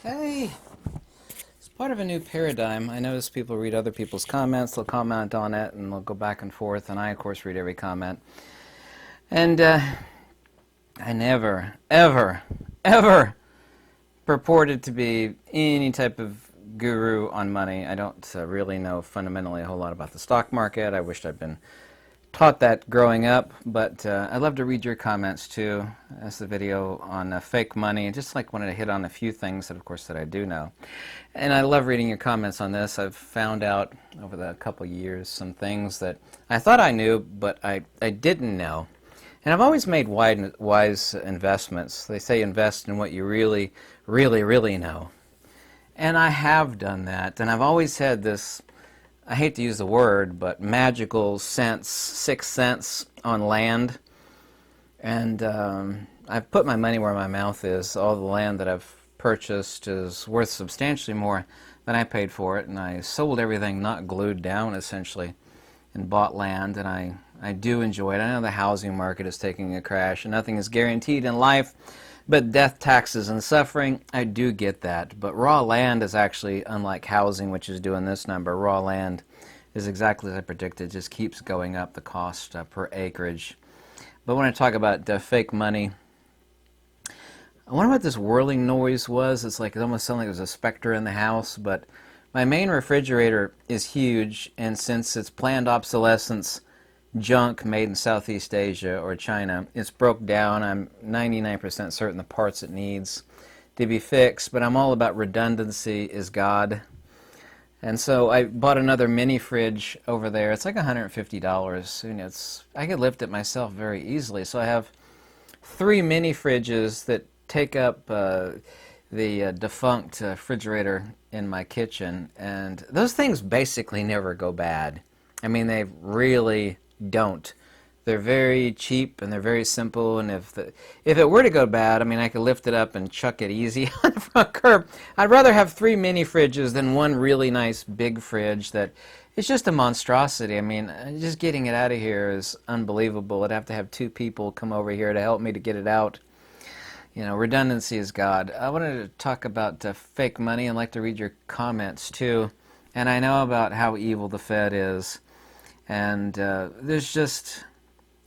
Hey, it's part of a new paradigm. I notice people read other people's comments, they'll comment on it, and they'll go back and forth, and I, of course, read every comment. And I never, ever, ever purported to be any type of guru on money. I don't really know fundamentally a whole lot about the stock market. I wished I'd been taught that growing up, but I'd love to read your comments too. That's the video on fake money. Just wanted to hit on a few things that, of course, that I do know. And I love reading your comments on this. I've found out over the couple years some things that I thought I knew, but I didn't know. And I've always made wise investments. They say invest in what you really, really, really know. And I have done that. And I've always had this, I hate to use the word, but magical sense, sixth sense on land. And I've put my money where my mouth is. All the land that I've purchased is worth substantially more than I paid for it. And I sold everything not glued down, essentially, and bought land. And I do enjoy it. I know the housing market is taking a crash, and nothing is guaranteed in life. But death, taxes, and suffering, I do get that. But raw land is actually, unlike housing, which is doing this number, raw land is exactly as I predicted. It just keeps going up, the cost per acreage. But when I talk about fake money, I wonder what this whirling noise was. It almost sounded like there was a specter in the house. But my main refrigerator is huge, and since it's planned obsolescence, junk made in Southeast Asia or China, it's broke down. I'm 99% certain the parts it needs to be fixed, but I'm all about redundancy is God. And so I bought another mini fridge over there. It's like $150. I could lift it myself very easily. So I have 3 mini fridges that take up the defunct refrigerator in my kitchen, and those things basically never go bad. I mean, they really don't. They're very cheap and they're very simple, and if it were to go bad, I mean, I could lift it up and chuck it easy on the front curb. I'd rather have 3 mini fridges than one really nice big fridge that is just a monstrosity. I mean, just getting it out of here is unbelievable. I'd have to have 2 people come over here to help me to get it out. You know, redundancy is God. I wanted to talk about fake money and like to read your comments too. And I know about how evil the Fed is. And there's just,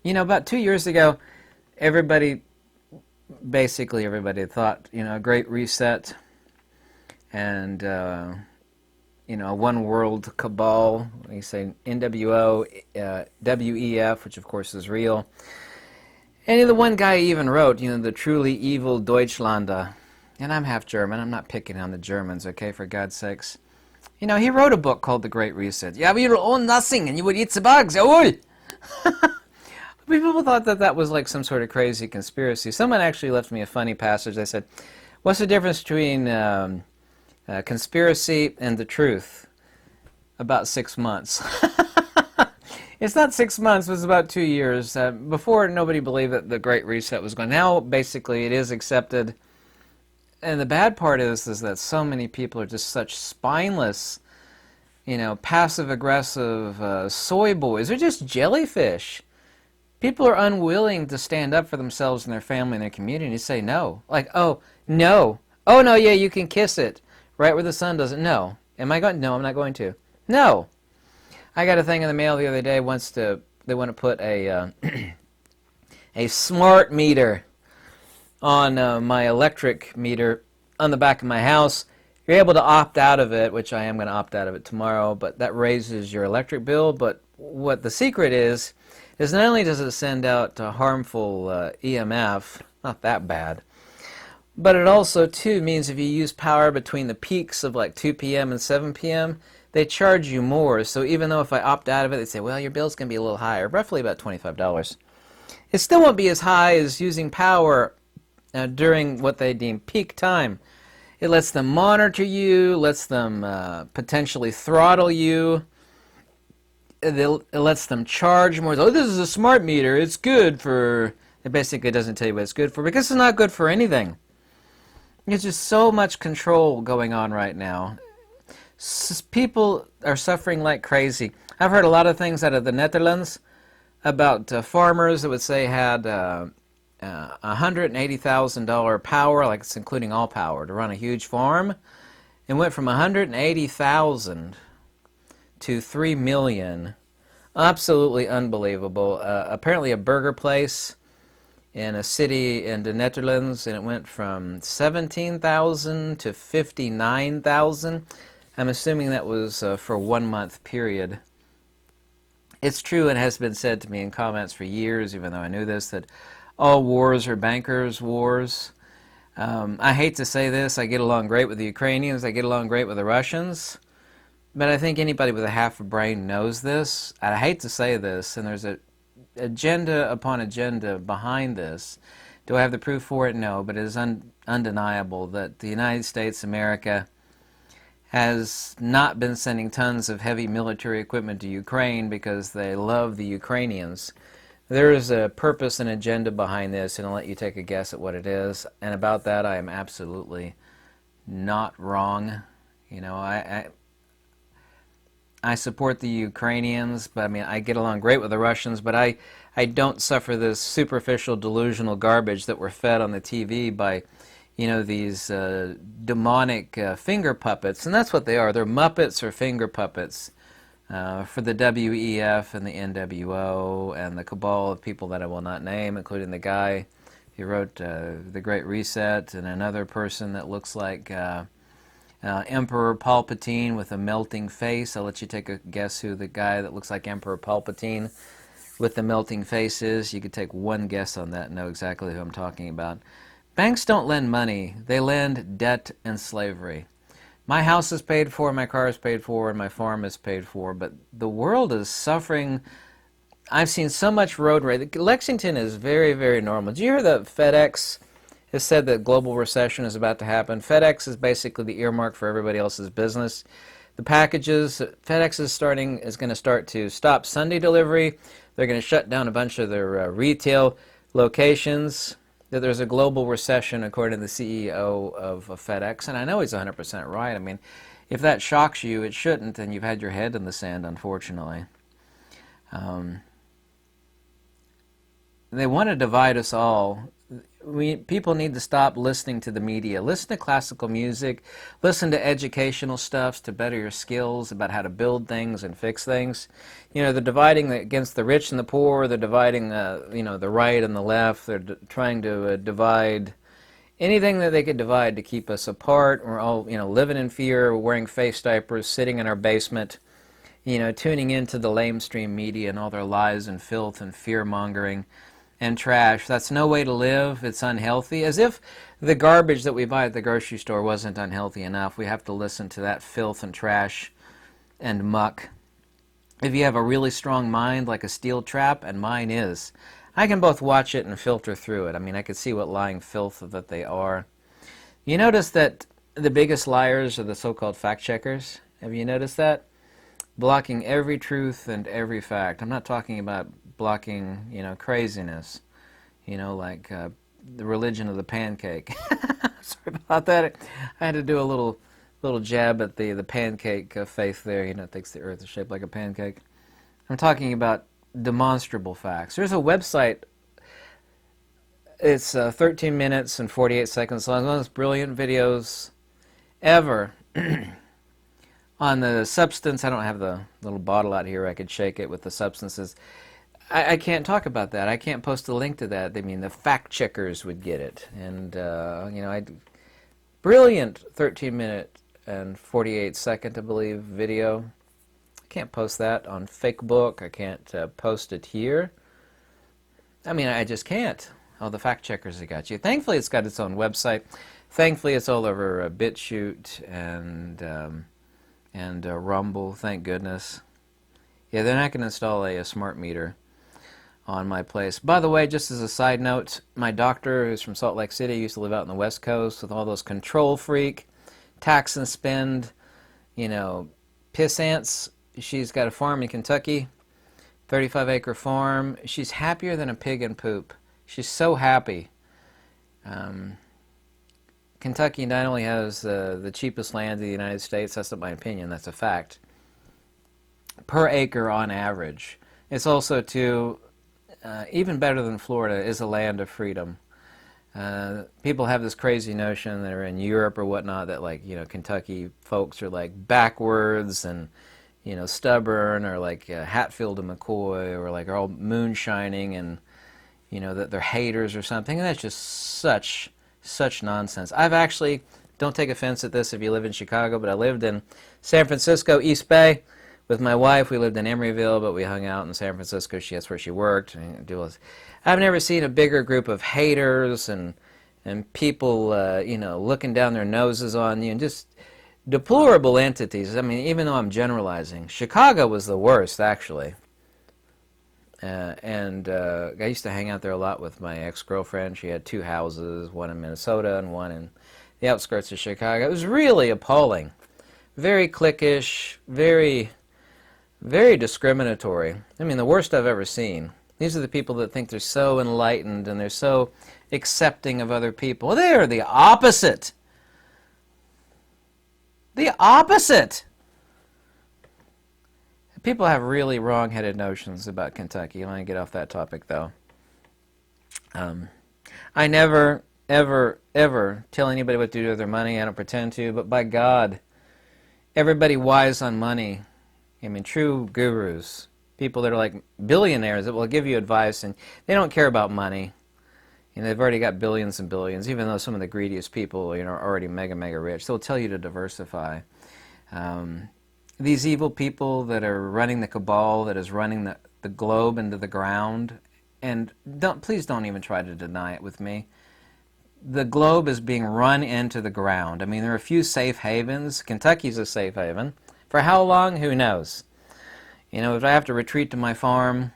about 2 years ago, basically everybody thought, a great reset and, a one world cabal. We say NWO, WEF, which of course is real. And the one guy even wrote, the truly evil Deutschlander. And I'm half German. I'm not picking on the Germans, okay, for God's sakes. He wrote a book called The Great Reset. Yeah, we will own nothing and you would eat the bugs. Jawohl! People thought that was like some sort of crazy conspiracy. Someone actually left me a funny passage. They said, what's the difference between conspiracy and the truth? About 6 months. It's not 6 months, it was about 2 years. Before, nobody believed that the Great Reset was going. Now, basically, it is accepted. And the bad part is that so many people are just such spineless, passive-aggressive soy boys. They're just jellyfish. People are unwilling to stand up for themselves and their family and their community and say no. Like, oh, no. Oh, no, yeah, you can kiss it right where the sun doesn't. No. Am I going? No, I'm not going to. No. I got a thing in the mail the other day. They want to put a smart meter on my electric meter on the back of my house. You're able to opt out of it, which I am going to opt out of it tomorrow, but that raises your electric bill. But what the secret is not only does it send out harmful EMF, not that bad, but it also, too, means if you use power between the peaks of like 2 p.m. and 7 p.m., they charge you more. So even though if I opt out of it, they say, well, your bill's going to be a little higher, roughly about $25. It still won't be as high as using power during what they deem peak time. It lets them monitor you, lets them potentially throttle you. It lets them charge more. Oh, this is a smart meter. It's good for... It basically doesn't tell you what it's good for because it's not good for anything. There's just so much control going on right now. People are suffering like crazy. I've heard a lot of things out of the Netherlands about farmers that would say had $180,000 power, like it's including all power, to run a huge farm. It went from 180,000 to 3 million. Absolutely unbelievable. Apparently a burger place in a city in the Netherlands, and it went from 17,000 to 59,000. I'm assuming that was for a 1 month period. It's true, and has been said to me in comments for years, even though I knew this, that all wars are bankers' wars. I hate to say this, I get along great with the Ukrainians, I get along great with the Russians, but I think anybody with a half a brain knows this. I hate to say this, and there's a agenda upon agenda behind this. Do I have the proof for it? No, but it is undeniable that the United States, America, has not been sending tons of heavy military equipment to Ukraine because they love the Ukrainians. There is a purpose and agenda behind this, and I'll let you take a guess at what it is. And about that, I am absolutely not wrong. You know, I support the Ukrainians, but I mean, I get along great with the Russians, but I don't suffer this superficial delusional garbage that we're fed on the TV by, you know, these demonic finger puppets. And that's what they are. They're Muppets or finger puppets for the WEF and the NWO and the cabal of people that I will not name, including the guy who wrote The Great Reset, and another person that looks like Emperor Palpatine with a melting face. I'll let you take a guess who the guy that looks like Emperor Palpatine with the melting face is. You could take one guess on that and know exactly who I'm talking about. Banks don't lend money. They lend debt and slavery. My house is paid for, my car is paid for, and my farm is paid for, but the world is suffering. I've seen so much road rage. Lexington is very, very normal. Did you hear that FedEx has said that global recession is about to happen? FedEx is basically the earmark for everybody else's business. The packages, FedEx is going to start to stop Sunday delivery. They're going to shut down a bunch of their retail locations. That there's a global recession, according to the CEO of FedEx, and I know he's 100% right. I mean, if that shocks you, it shouldn't, and you've had your head in the sand, unfortunately. They want to divide us all. People need to stop listening to the media. Listen to classical music. Listen to educational stuff to better your skills about how to build things and fix things. You know, they're dividing against the rich and the poor. They're dividing, you know, the right and the left. They're trying to divide anything that they could divide to keep us apart. We're all, you know, living in fear, wearing face diapers, sitting in our basement, you know, tuning into the lamestream media and all their lies and filth and fear-mongering and trash. That's no way to live. It's unhealthy. As if the garbage that we buy at the grocery store wasn't unhealthy enough. We have to listen to that filth and trash and muck. If you have a really strong mind like a steel trap, and mine is, I can both watch it and filter through it. I mean, I can see what lying filth that they are. You notice that the biggest liars are the so-called fact-checkers? Have you noticed that? Blocking every truth and every fact. I'm not talking about blocking, you know, craziness, you know, like the religion of the pancake. Sorry about that. I had to do a little jab at the pancake faith there. You know, it thinks the earth is shaped like a pancake. I'm talking about demonstrable facts. There's a website. It's 13 minutes and 48 seconds long. One of those brilliant videos ever on the substance. I don't have the little bottle out here. I could shake it with the substances. I can't talk about that. I can't post a link to that. I mean, the fact checkers would get it. And, you know, brilliant 13-minute and 48-second, I believe, video. I can't post that on Facebook. I can't post it here. I mean, I just can't. Oh, the fact checkers have got you. Thankfully, it's got its own website. Thankfully, it's all over BitChute and Rumble. Thank goodness. Yeah, they're not going to install a smart meter on my place. By the way, just as a side note, my doctor, who's from Salt Lake City, used to live out on the West Coast with all those control freak, tax and spend, you know, piss ants. She's got a farm in Kentucky, 35-acre farm. She's happier than a pig in poop. She's so happy. Kentucky not only has the cheapest land in the United States, that's not my opinion, that's a fact, per acre on average. It's also, too, even better than Florida, is a land of freedom. People have this crazy notion that are in Europe or whatnot that, like, Kentucky folks are like backwards and, stubborn, or like Hatfield and McCoy, or like are all moonshining, and that they're haters or something. And that's just such nonsense. I've actually, don't take offense at this if you live in Chicago, but I lived in San Francisco, East Bay, with my wife. We lived in Emeryville, but we hung out in San Francisco. That's where she worked. I've never seen a bigger group of haters and people, looking down their noses on you, and just deplorable entities. I mean, even though I'm generalizing, Chicago was the worst, actually. I used to hang out there a lot with my ex-girlfriend. She had 2 houses, one in Minnesota and one in the outskirts of Chicago. It was really appalling. Very cliquish, very, very discriminatory. I mean, the worst I've ever seen. These are the people that think they're so enlightened and they're so accepting of other people. Well, they are the opposite. The opposite. People have really wrong-headed notions about Kentucky. Let me get off that topic, though. I never, ever, ever tell anybody what to do with their money. I don't pretend to, but by God, everybody wise on money, I mean, true gurus, people that are like billionaires that will give you advice, and they don't care about money. They've already got billions and billions, even though some of the greediest people, are already mega, mega rich. They'll tell you to diversify. These evil people that are running the cabal, that is running the globe into the ground, and please don't even try to deny it with me. The globe is being run into the ground. I mean, there are a few safe havens. Kentucky's a safe haven. For how long? Who knows? If I have to retreat to my farm,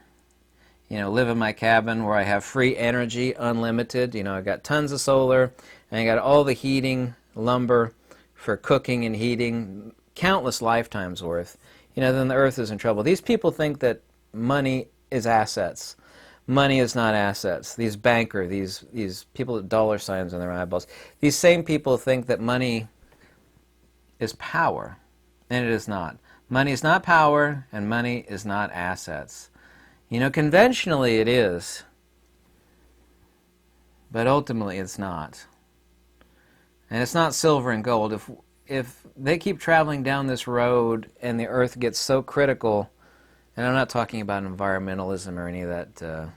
live in my cabin where I have free energy, unlimited, I've got tons of solar, and I got all the heating, lumber for cooking and heating, countless lifetimes worth, then the earth is in trouble. These people think that money is assets. Money is not assets. These these people with dollar signs on their eyeballs, these same people think that money is power, and it is not. Money is not power, and money is not assets. Conventionally it is, but ultimately it's not. And it's not silver and gold. If they keep traveling down this road and the earth gets so critical, and I'm not talking about environmentalism or any of that,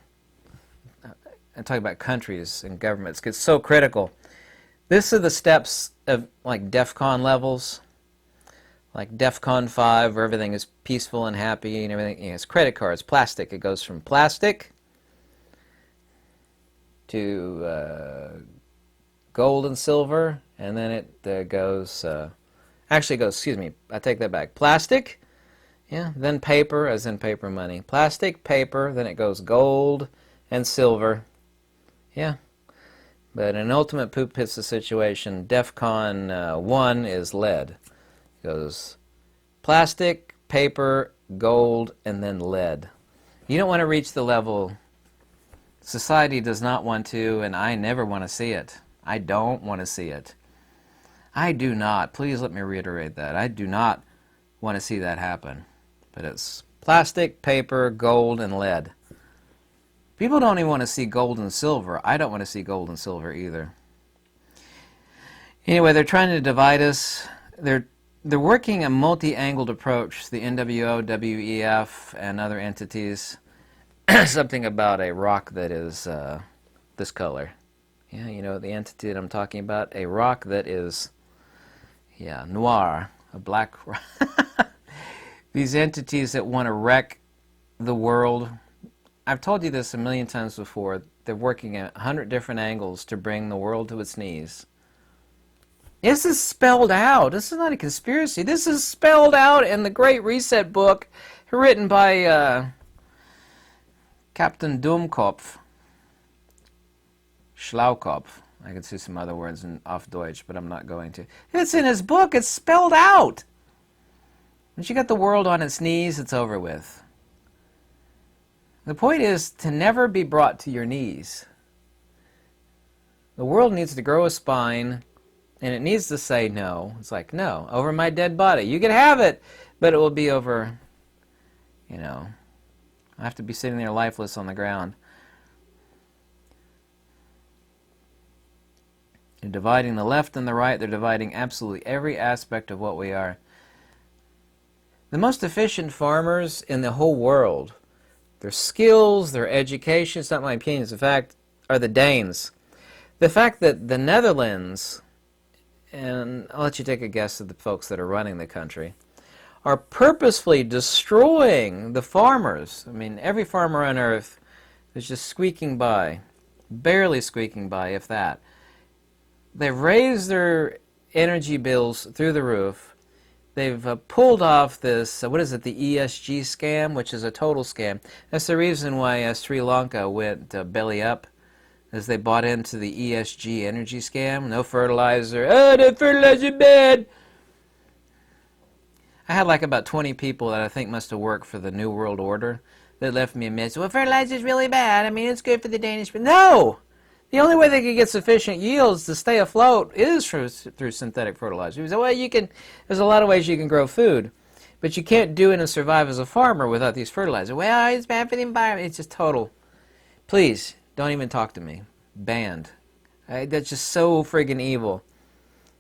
I'm talking about countries and governments, gets so critical. This are the steps of like DEFCON levels, like DEFCON 5, where everything is peaceful and happy and everything. It's credit cards, plastic. It goes from plastic to gold and silver, and then it goes, excuse me, I take that back. Plastic, then paper, as in paper money. Plastic, paper, then it goes gold and silver. But an ultimate poop pizza situation, DEFCON 1 is lead. It goes plastic, paper, gold, and then lead. You don't want to reach the level. Society does not want to, and I never want to see it. I don't want to see it. I do not. Please let me reiterate that. I do not want to see that happen. But it's plastic, paper, gold, and lead. People don't even want to see gold and silver. I don't want to see gold and silver either. Anyway, they're trying to divide us. They're working a multi-angled approach, the NWO, WEF, and other entities. Something about a rock that is this color. The entity that I'm talking about, a rock that is, noir, a black rock. These entities that want to wreck the world. I've told you this a million times before. They're working at 100 different angles to bring the world to its knees. This is spelled out. This is not a conspiracy. This is spelled out in the Great Reset book written by Captain Dummkopf. Schlaukopf. I could see some other words off Deutsch, but I'm not going to. It's in his book. It's spelled out. Once you got the world on its knees, it's over with. The point is to never be brought to your knees. The world needs to grow a spine, and it needs to say no. It's like, no, over my dead body. You can have it, but it will be over, I have to be sitting there lifeless on the ground. They're dividing the left and the right. They're dividing absolutely every aspect of what we are. The most efficient farmers in the whole world, their skills, their education, it's not my opinion, it's a fact, are the Danes. The fact that the Netherlands, and I'll let you take a guess at the folks that are running the country, are purposefully destroying the farmers. I mean, every farmer on earth is just squeaking by, barely squeaking by, if that. They've raised their energy bills through the roof. They've pulled off this, what is it, the ESG scam, which is a total scam. That's the reason why Sri Lanka went belly up, as they bought into the ESG energy scam. No fertilizer. Oh, the fertilizer bad. I had like about 20 people that I think must have worked for the New World Order that left me a message. Well, fertilizer is really bad. I mean, it's good for the Danish. But no! The only way they could get sufficient yields to stay afloat is through synthetic fertilizer. You say, well, there's a lot of ways you can grow food, but you can't do it and survive as a farmer without these fertilizers. Well, it's bad for the environment. It's just total. Please, don't even talk to me. Banned. That's just so friggin' evil.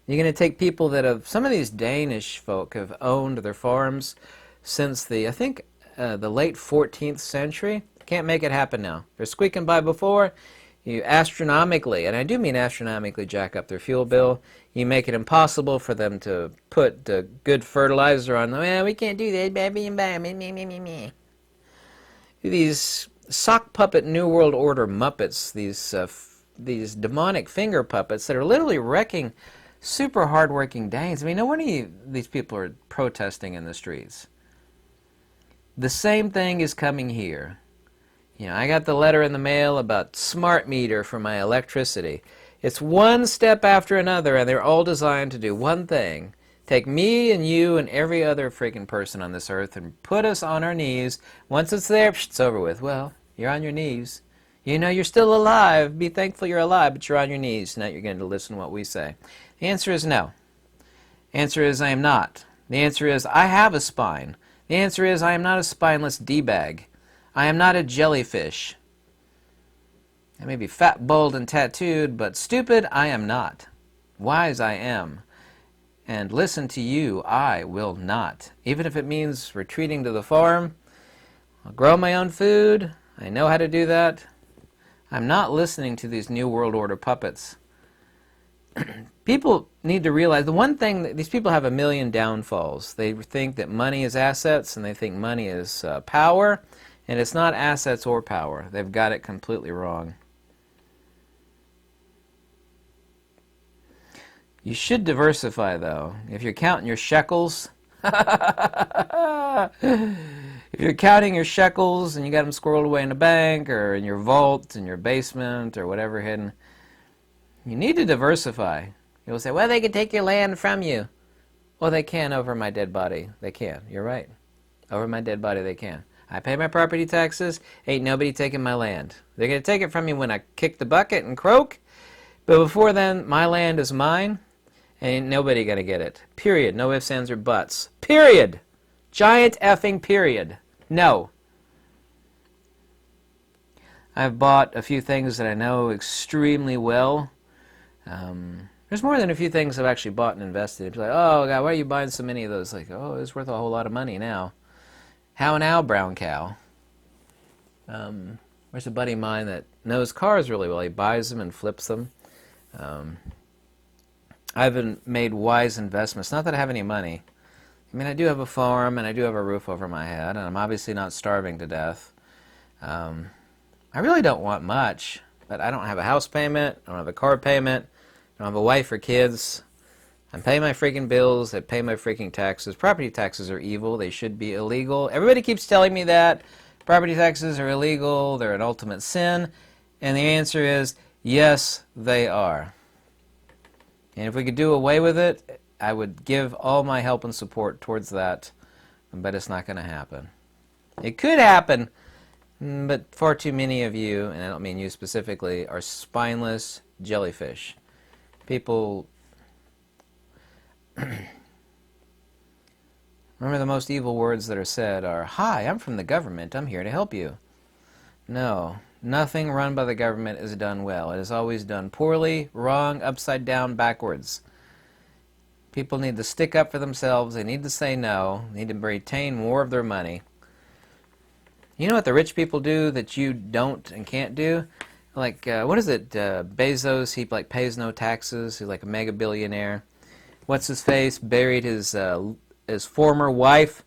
You're going to take people that have, some of these Danish folk have owned their farms since I think the late 14th century. Can't make it happen now. They're squeaking by before. You astronomically, and I do mean astronomically, jack up their fuel bill. You make it impossible for them to put good fertilizer on them. Well, we can't do that. Bad for the environment. These sock puppet New World Order Muppets, these demonic finger puppets that are literally wrecking super hardworking Danes. I mean, no wonder these people are protesting in the streets. The same thing is coming here. You know, I got the letter in the mail about smart meter for my electricity. It's one step after another, and they're all designed to do one thing. Take me and you and every other freaking person on this earth and put us on our knees. Once it's there, it's over with. Well, you're on your knees. You know you're still alive. Be thankful you're alive, but you're on your knees. Now you're going to listen to what we say. The answer is no. The answer is I am not. The answer is I have a spine. The answer is I am not a spineless D-bag. I am not a jellyfish. I may be fat, bald, and tattooed, but stupid I am not. Wise I am. And listen to you I will not. Even if it means retreating to the farm, I'll grow my own food. I know how to do that. I'm not listening to these New World Order puppets. People need to realize the one thing that these people have a million downfalls. They think that money is assets, and they think money is power. And it's not assets or power. They've got it completely wrong. You should diversify, though. If you're counting your shekels, if you're counting your shekels and you got them squirreled away in a bank or in your vault, in your basement, or whatever hidden, you need to diversify. You'll say, well, they can take your land from you. Well, they can over my dead body. They can. You're right. Over my dead body, they can. I pay my property taxes. Ain't nobody taking my land. They're going to take it from me when I kick the bucket and croak. But before then, my land is mine. Ain't nobody going to get it. Period. No ifs, ands, or buts. Period. Giant effing period. No. I've bought a few things that I know extremely well. There's more than a few things I've actually bought and invested in. People are like, oh, God, why are you buying so many of those? Like, oh, it's worth a whole lot of money now. How now, brown cow? There's a buddy of mine that knows cars really well. He buys them and flips them. I haven't made wise investments. Not that I have any money. I mean, I do have a farm and I do have a roof over my head, and I'm obviously not starving to death. I really don't want much, but I don't have a house payment. I don't have a car payment. I don't have a wife or kids. I pay my freaking bills. I pay my freaking taxes. Property taxes are evil. They should be illegal. Everybody keeps telling me that. Property taxes are illegal. They're an ultimate sin. And the answer is, yes, they are. And if we could do away with it, I would give all my help and support towards that. But it's not going to happen. It could happen, but far too many of you, and I don't mean you specifically, are spineless jellyfish. People... Remember, the most evil words that are said are, "Hi, I'm from the government. I'm here to help you." No, nothing run by the government is done well. It is always done poorly, wrong, upside down, backwards. People need to stick up for themselves. They need to say no. They need to retain more of their money. You know what the rich people do that you don't and can't do? Like, what is it? Bezos, he like pays no taxes. He's like a mega billionaire. What's his face? Buried his former wife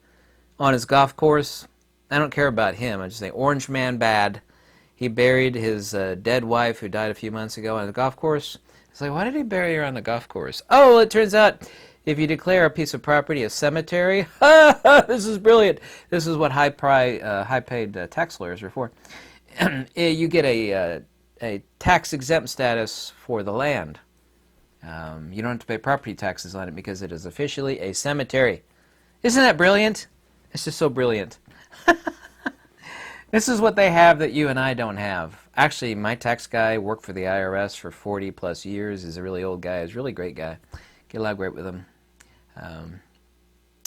on his golf course. I don't care about him. I just say orange man bad. He buried his dead wife who died a few months ago on the golf course. It's like, why did he bury her on the golf course? Oh, it turns out if you declare a piece of property a cemetery, this is brilliant. This is what high-paid tax lawyers are for. You get a tax-exempt status for the land. You don't have to pay property taxes on it because it is officially a cemetery. Isn't that brilliant? It's just so brilliant. This is what they have that you and I don't have. Actually, my tax guy worked for the IRS for 40 plus years. He's a really old guy. He's a really great guy. Get along great with him.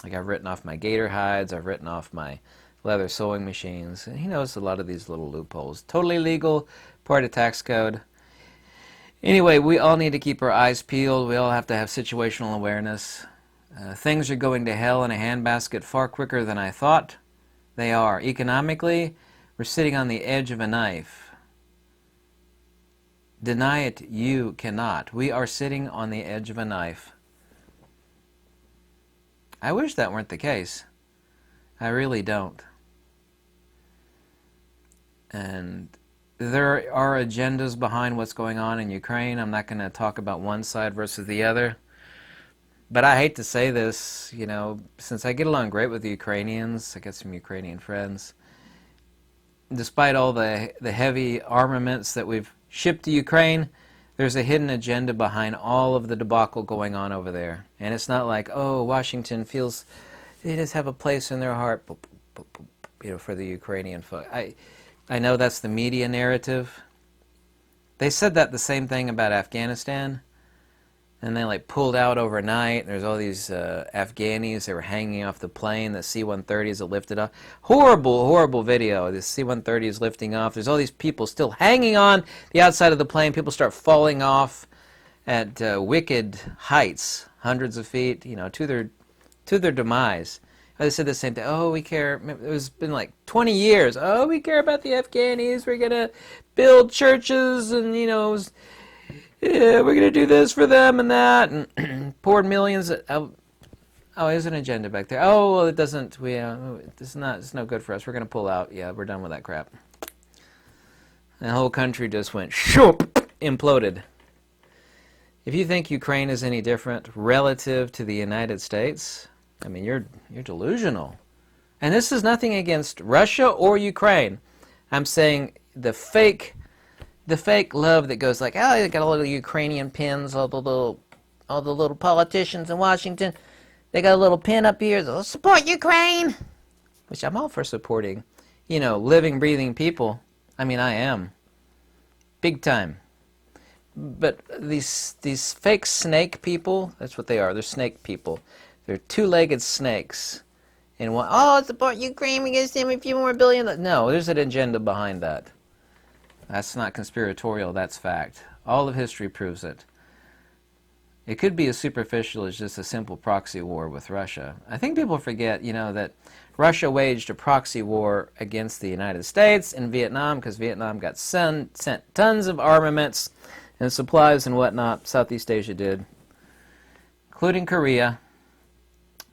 Like, I've written off my gator hides. I've written off my leather sewing machines. And he knows a lot of these little loopholes. Totally legal, part of tax code. Anyway, we all need to keep our eyes peeled. We all have to have situational awareness. Things are going to hell in a handbasket far quicker than I thought they are. Economically, we're sitting on the edge of a knife. Deny it, you cannot. We are sitting on the edge of a knife. I wish that weren't the case. I really don't. And there are agendas behind what's going on in Ukraine. I'm not going to talk about one side versus the other. But I hate to say this, you know, since I get along great with the Ukrainians, I got some Ukrainian friends. Despite all the heavy armaments that we've shipped to Ukraine, there's a hidden agenda behind all of the debacle going on over there. And it's not like, oh, Washington feels they just have a place in their heart, you know, for the Ukrainian folk. I know that's the media narrative. They said that the same thing about Afghanistan. And they like pulled out overnight. There's all these Afghanis that were hanging off the plane, the C-130s that lifted off. Horrible, horrible video. The C-130 is lifting off. There's all these people still hanging on the outside of the plane. People start falling off at wicked heights, hundreds of feet, you know, to their demise. They said the same thing. Oh, we care. It's been like 20 years. Oh, we care about the Afghanis. We're gonna build churches and, you know, yeah, we're going to do this for them and that, and poured millions. Oh, there's an agenda back there. Oh, well, it doesn't, it's no good for us. We're going to pull out. Yeah, we're done with that crap. And the whole country just went, shoop, imploded. If you think Ukraine is any different relative to the United States, I mean, you're delusional. And this is nothing against Russia or Ukraine. I'm saying the fake love that goes like, oh, they got all the Ukrainian pins, all the little politicians in Washington. They got a little pin up here. They'll support Ukraine, which I'm all for supporting. You know, living, breathing people. I mean, I am, big time. But these fake snake people, that's what they are. They're snake people. They're two-legged snakes. And one, oh, support Ukraine, we get them a few more billion. No, there's an agenda behind that. That's not conspiratorial, that's fact. All of history proves it. It could be as superficial as just a simple proxy war with Russia. I think people forget, you know, that Russia waged a proxy war against the United States in Vietnam because Vietnam got sent tons of armaments and supplies and whatnot. Southeast Asia did, including Korea.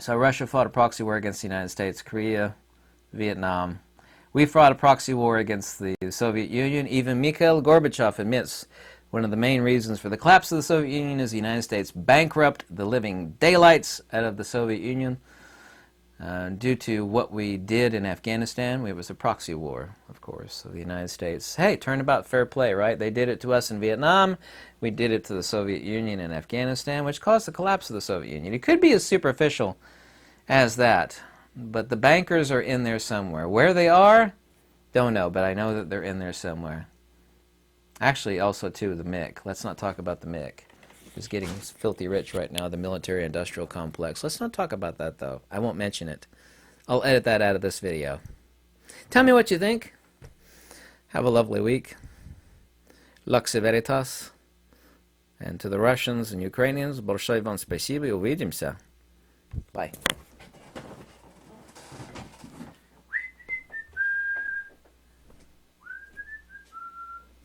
So Russia fought a proxy war against the United States, Korea, Vietnam. We fought a proxy war against the Soviet Union. Even Mikhail Gorbachev admits one of the main reasons for the collapse of the Soviet Union is the United States bankrupt the living daylights out of the Soviet Union due to what we did in Afghanistan. It was a proxy war, of course. So the United States, hey, turnabout fair play, right? They did it to us in Vietnam. We did it to the Soviet Union in Afghanistan, which caused the collapse of the Soviet Union. It could be as superficial as that. But the bankers are in there somewhere. Where they are, don't know, but I know that they're in there somewhere. Actually, also, too, the MiC. Let's not talk about the MiC. who's getting filthy rich right now, the military-industrial complex. Let's not talk about that, though. I won't mention it. I'll edit that out of this video. Tell me what you think. Have a lovely week. Lux Veritas. And to the Russians and Ukrainians, большое вам спасибо и увидимся. Bye.